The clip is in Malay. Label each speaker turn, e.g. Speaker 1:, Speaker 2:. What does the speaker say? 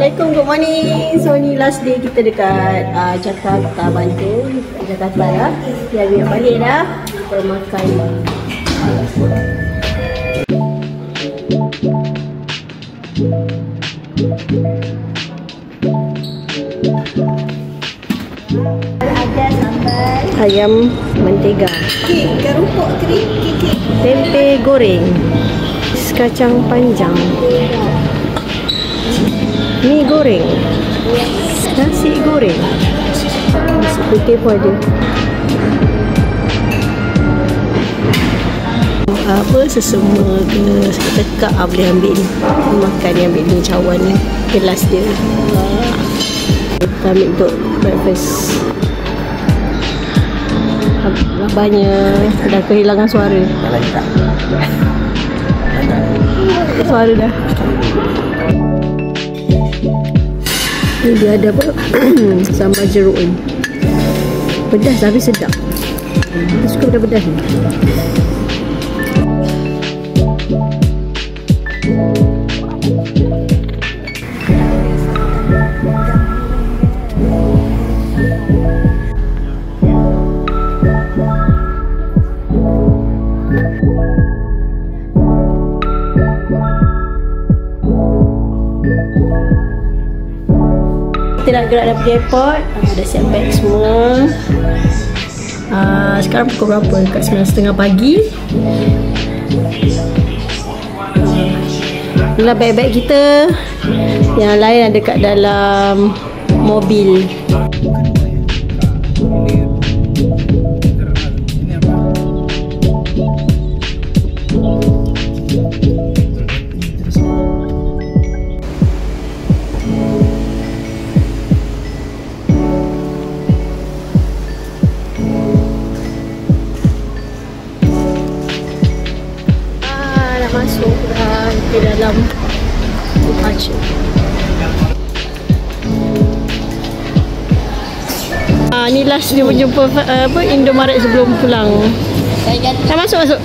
Speaker 1: Assalamualaikum, good morning. So ni last day kita dekat Jakarta, Bantul, Jakarta lah. Dia ambil balik dah. Kita makan. Ada sambal ayam mentega, kek kerupuk kering, tempe goreng, kacang panjang, mi goreng, nasi goreng, nasi putih pun ada. Apa sesama ke tekak boleh ambil ni, makan ni, ambil ni cawan ni, gelas dia. Kita ambil untuk breakfast. Banyak dah kehilangan suara. Suara dah. Ni dia ada apa? Sambal jeruk ni. Pedas tapi sedap. Aku suka pedas-pedas ni. Kita nak gerak daripada airport. Dah siap bag semua. Sekarang pukul berapa? Dekat 9.30 pagi. Inilah bag-bag kita. Yang lain ada kat dalam mobil. Masuk dah ke dalam departure. Ni last dia berjumpa Indomaret sebelum pulang. Dah masuk.